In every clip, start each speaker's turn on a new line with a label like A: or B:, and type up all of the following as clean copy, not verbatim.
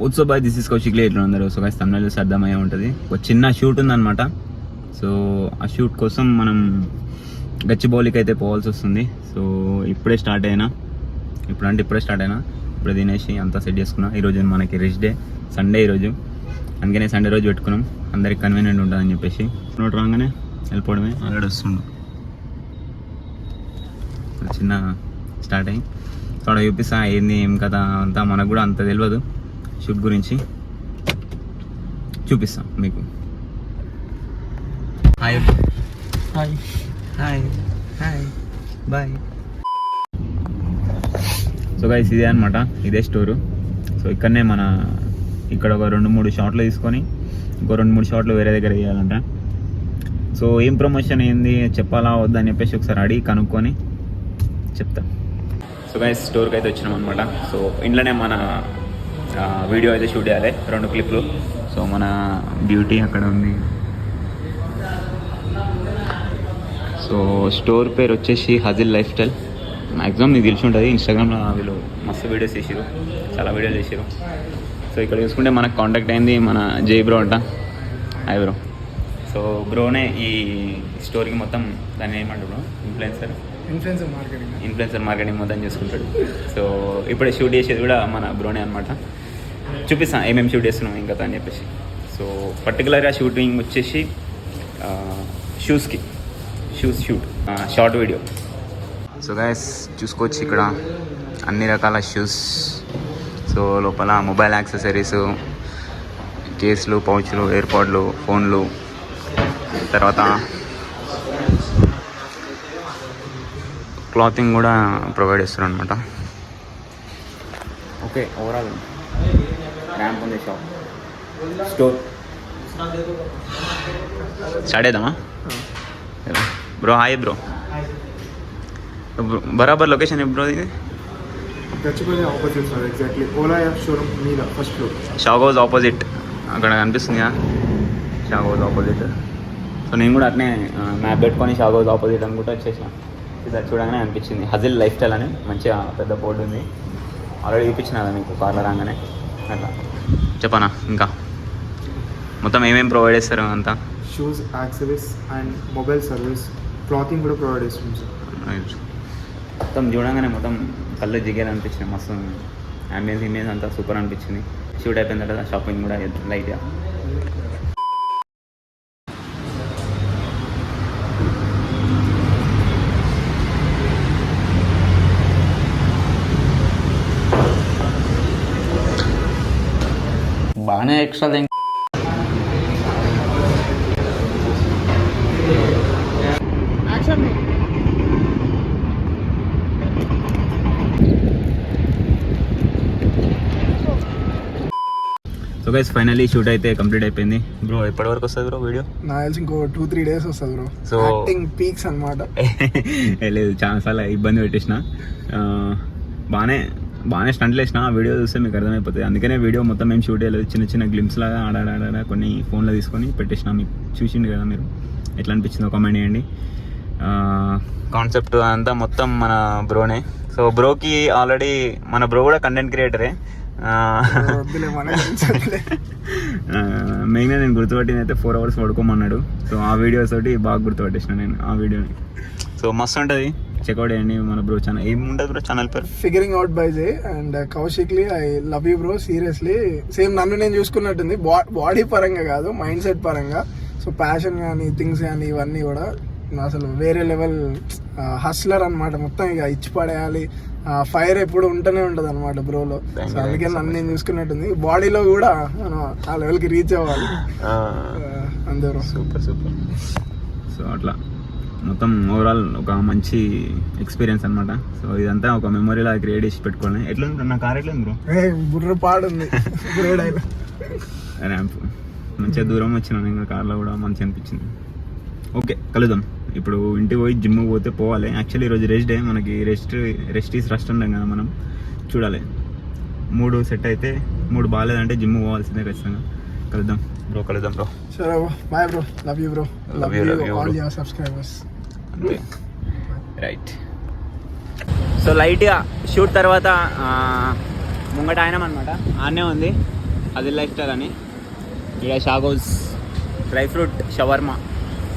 A: Watts up boy, this is Kaushik. ఎట్లా ఉన్నారు? So guys తమిళ చూసి అర్థమయ్యే ఉంటుంది. ఒక చిన్న షూట్ ఉందన్నమాట. సో ఆ షూట్ కోసం మనం గచ్చిబౌలికి అయితే పోవాల్సి వస్తుంది. సో ఇప్పుడే స్టార్ట్ అయినా, ఇప్పుడే తినేసి అంతా సెట్ చేసుకున్నా. ఈరోజు మనకి రెస్ట్ డే, సండే ఈరోజు. అందుకనే సండే రోజు పెట్టుకున్నాం, అందరికి కన్వీనియంట్ ఉంటుందని చెప్పేసి. నోట్ రాగానే వెళ్ళిపోవడమే. ఆల్రెడీ వస్తుండు, చిన్న స్టార్ట్ అయ్యి తోడ చూపిస్తా ఏంది ఏం కదా అంతా. మనకు కూడా అంత తెలియదు షూట్ గురించి, చూపిస్తాం మీకు. Hi hi hi hi bye. So guys ఇదే అనమాట, ఇదే స్టోరు. సో ఇక్కడనే ఇక్కడ ఒక 2-3 షాట్లు తీసుకొని ఇంకో 2-3 షాట్లు వేరే దగ్గర వేయాలంట. సో ఏం ప్రమోషన్ ఏంది చెప్పాలా వద్దా అని చెప్పేసి ఒకసారి అడిగి కనుక్కొని చెప్తా. సో గైస్ స్టోర్కి అయితే వచ్చినాం అనమాట. సో ఇంట్లోనే మన వీడియో అయితే షూట్ చేయాలి, 2 క్లిప్లు. సో మన బ్యూటీ అక్కడ ఉంది. సో స్టోర్ పేరు వచ్చేసి హజిల్ లైఫ్ స్టైల్. మ్యాక్సిమం నీకు తెలిసి ఉంటుంది, ఇన్స్టాగ్రామ్లో వీళ్ళు మస్తు వీడియోస్ చేసారు, చాలా వీడియోలు చేసారు. సో ఇక్కడ చూసుకుంటే మనకు కాంటాక్ట్ అయింది మన జై బ్రో అంట. Hi bro. సో బ్రోనే ఈ స్టోర్కి మొత్తం దాన్ని ఏమంటారు బ్రో, ఇన్ఫ్లుయెన్సర్ మార్కెటింగ్ మొత్తం చేసుకుంటాడు. సో ఇప్పుడే షూట్ చేసేది కూడా మన బ్రోనే అనమాట. చూపిస్తాం ఏమేమి షూట్ చేస్తున్నాం ఇంకా అని చెప్పేసి. సో పర్టికులర్గా షూటింగ్ వచ్చేసి shoes shoot, short video. So guys చూసుకోవచ్చు ఇక్కడ అన్ని రకాల షూస్. సో లోపల మొబైల్ యాక్సెసరీస్, కేసులు, పౌచ్లు, ఎయిర్పాడ్లు, ఫోన్లు, తర్వాత క్లాతింగ్ కూడా ప్రొవైడ్ చేస్తారు అనమాట. ఓకే, ఓవరాల్ ర్యాంప్ ఉంది షాప్ స్టోర్. స్టార్ట్ చేద్దామా బ్రో? Hi bro. బరాబర్ లొకేషన్ బ్రో ఇది? షాగ్ హౌస్ ఆపోజిట్ అక్కడ కనిపిస్తుంది కదా, షాగ్ హౌస్ ఆపోజిట్. సో నేను కూడా అట్నే మ్యాప్ పెట్టుకొని షాగ్ హౌస్ ఆపోజిట్ అనుకుంటూ వచ్చేసిన. ఇది చూడగానే అనిపించింది హజిల్ లైఫ్ స్టైల్ అని, మంచిగా పెద్ద బోర్డు ఉంది. ఆల్రెడీ చూపించిన కదా మీకు కార్లో రాగానే. అట్లా చెప్పనా ఇంకా మొత్తం ఏమేమి ప్రొవైడ్ చేస్తారు అంతా?
B: Shoes, accessories and mobile service, clothing కూడా ప్రొవైడ్ చేస్తుంది సార్.
A: మొత్తం చూడగానే మొత్తం కళ్ళు జిగేలు అనిపించింది. మస్తు అంబియన్స్ ఇమేజ్ అంతా సూపర్ అనిపించింది. షూట్ అయిపోయిన తర్వాత షాపింగ్ కూడా లైట్గా. బాగానే extra so guys finally shoot అయితే కంప్లీట్ అయిపోయింది. బ్రో ఎప్పటి వరకు వస్తుంది బ్రో వీడియో?
B: నాకు తెలిసి ఇంకో 2-3 days వస్తుంది బ్రో. సో యాక్టింగ్ పీక్స్ అనమాట.
A: లేదు, చాలాసార్లు ఇబ్బంది పెట్టేసిన. బాగానే స్టంట్లు వేసిన. ఆ వీడియో చూస్తే మీకు అర్థమైపోతుంది. అందుకనే వీడియో మొత్తం మేము షూట్ చేయలేదు, చిన్న గ్లిమ్స్ లాగా ఆడాడ కొన్ని ఫోన్లో తీసుకొని పెట్టేసిన. మీకు చూసిండు కదా మీరు, ఎట్లా అనిపించిందో కామెంట్ చేయండి. కాన్సెప్ట్ అంతా మొత్తం మన బ్రోనే. సో బ్రోకి ఆల్రెడీ మన బ్రో కూడా కంటెంట్ క్రియేటరే. మెయిన్గా నేను గుర్తుపట్టింది అయితే 4 hours పడుకోమన్నాడు. సో ఆ వీడియోస్ తోటి బాగా గుర్తుపట్టేసిన నేను ఆ వీడియోని. సో మస్తు ఉంటుంది, చెక్అవుట్ చేయండి మన బ్రో ఛానల్. ఏముంటుంది బ్రో ఛానల్ పేరు?
B: Figuring out by Jay and కౌశిక్లీ. I love you bro, seriously. Same నన్ను నేను చూసుకున్నట్టుంది, బాడీ పరంగా కాదు, మైండ్ సెట్ పరంగా. సో ప్యాషన్ కానీ థింగ్స్ కానీ ఇవన్నీ కూడా అసలు వేరే లెవెల్. హస్లర్ అనమాట, మొత్తం ఇక ఇచ్చి పడేయాలి. ఫైర్ ఎప్పుడు ఉంటూనే ఉంటుంది అనమాట బ్రోలో. సో అందుకే నన్ను నేను చూసుకున్నట్టుంది. బాడీలో కూడా మనం ఆ లెవెల్కి రీచ్ అవ్వాలి అందరూ.
A: సూపర్. సో అట్లా మొత్తం ఓవరాల్ ఒక మంచి ఎక్స్పీరియన్స్ అనమాట. సో ఇదంతా ఒక మెమొరీలా క్రియేట్ చేసి పెట్టుకోవాలి. ఎట్లా ఉంది నా కార్? ఎట్లా ఉంది బ్రో?
B: బుర్ర పాడుంది
A: ర్యాంప్ మంచిగా దూరం వచ్చినాను ఇంకా కార్లో కూడా మంచిగా అనిపించింది. ఓకే, కలుద్దాం. ఇప్పుడు ఇంటికి పోయి జిమ్ పోతే పోవాలి. యాక్చువల్లీ ఈరోజు రెస్ట్ డే, మనకి రెస్ట్ ఈస్ రస్ట్ అంటాం కదా మనం. చూడాలి, 3 సెట్ అయితే 3 బాగాలేదంటే జిమ్ పోవాల్సిందే ఖచ్చితంగా. కలుద్దాం బ్రో.
B: సరే bye bro, love you bro, love you all your subscribers.
A: అంతే, రైట్. సో లైట్గా షూట్ తర్వాత ముంగట ఆయనం అనమాట, ఆనే ఉంది. అది లైఫ్ స్టైల్ అని ఇక్కడ షాగోస్ డ్రై ఫ్రూట్ షవర్మా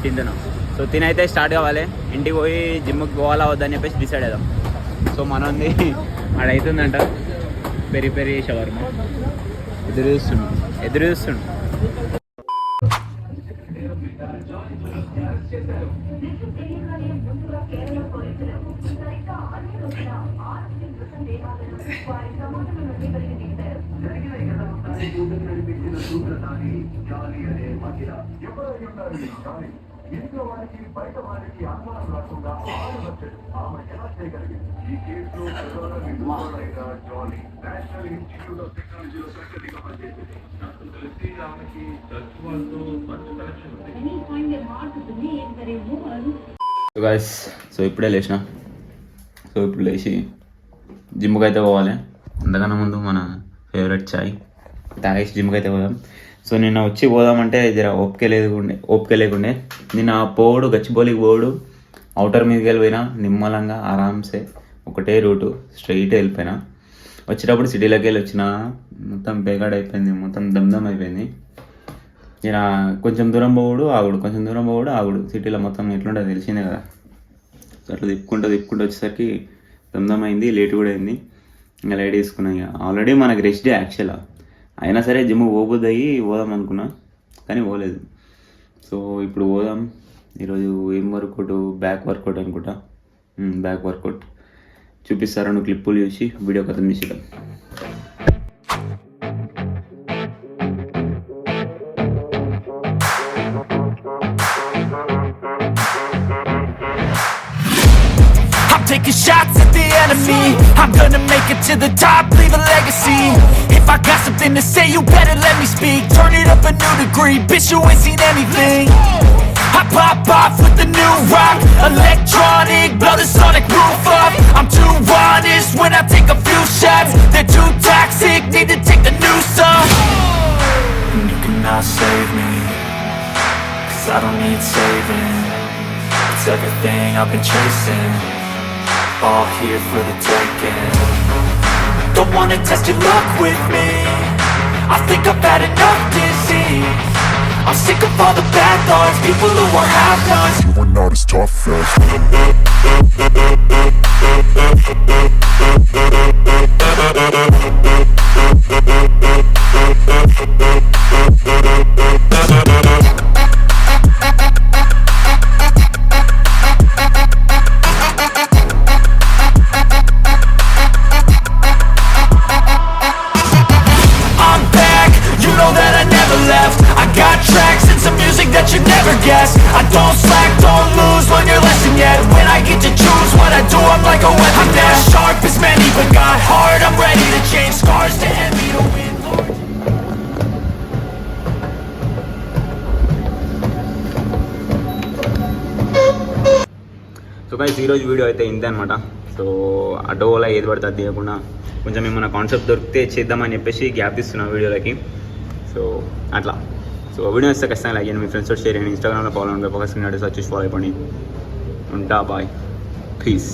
A: తింటున్నాం. సో తినైతే స్టార్ట్ కావాలి, ఇంటికి పోయి జిమ్కి పోవాలా వద్దని చెప్పేసి డిసైడ్ అవుదాం. సో మనది ఆడవుతుందంట పెరి పెరి షవర్మా. ఎదురు చూస్తుండు. సో గైస్, సో ఇప్పుడే లేచిన. సో ఇప్పుడు లేచి జిమ్కి అయితే పోవాలి. అంతకన్నా ముందు మన ఫేవరెట్ చాయ్ తాగేసి జిమ్కి అయితే పోదాం. సో నిన్న వచ్చి పోదామంటే జర ఓపిక లేకుండే. నిన్న పోవుడు గచ్చిబౌలికి పోవుడు అవుటర్ మీదకి వెళ్ళిపోయినా నిమ్మలంగా ఆరామ్సే ఒకటే రూటు స్ట్రైట్ వెళ్ళిపోయినా. వచ్చేటప్పుడు సిటీలోకి వెళ్ళి వచ్చిన మొత్తం బేగాడ్ అయిపోయింది, మొత్తం దమ్దమ్ అయిపోయింది. ఇలా కొంచెం దూరం పోవుడు ఆగుడు సిటీలో మొత్తం ఎట్లుంటుంది తెలిసిందే కదా. సో అట్లా తిప్పుకుంటూ వచ్చేసరికి దమ్దమ్ అయింది, లేట్ కూడా అయింది. ఇంకా లైట్ తీసుకున్నా. ఇక ఆల్రెడీ మనకి రెస్ట్ డే యాక్చువల్గా, అయినా సరే జిమ్ పోదాం అనుకున్నా కానీ పోలేదు. సో ఇప్పుడు పోదాం. ఈరోజు ఏం వర్కౌట్, బ్యాక్ వర్కౌట్ అనుకుంటా. బ్యాక్ వర్కౌట్ చూపిస్తారు, నువ్వు క్లిప్పులు చూసి వీడియో కథ తీసేద్దాం.
C: Taking shots at the enemy, I'm gonna make it to the top, leave a legacy. If I got something to say, you better let me speak. Turn it up a new degree, bitch, you ain't seen anything. I pop off with the new rock, electronic, blow the sonic roof up. I'm too honest when I take a few shots, they're too toxic, need to take the noose off. And you cannot save me, 'cause I don't need saving. It's everything I've been chasing, all here for the taking. Don't wanna test your luck with me, I think I've had enough disease. I'm sick of all the bad thoughts, people who are half-nots.
D: You are not as tough as
C: I don't slack, don't lose, learn your lesson yet. When I get to choose what I do, I'm like a weapon. I'm not as sharp as many, but got heart, I'm ready to change scars to envy to win.
A: So guys, ఈరోజు video అయితే ఇంతే అనమాట. So అడ్డోలా ఏది పడితే అది తీయకుండా కొంచెం ఏమైనా కాన్సెప్ట్ దొరికితే చేద్దామని చెప్పేసి గ్యాప్ ఇస్తున్నాను వీడియోలకి. సో అట్లా. సో వీడియో ఇస్తే ఖచ్చితంగా లైక్ చేయండి, మీ ఫ్రెండ్స్తో షేర్ చేయండి, ఇన్స్టాగ్రామ్లో ఫాలో అవ్వండి, ఫోకస్ సర్చ్ చేసి ఫాలో అయిపోండి. ఉంటా, బాయ్, పీస్.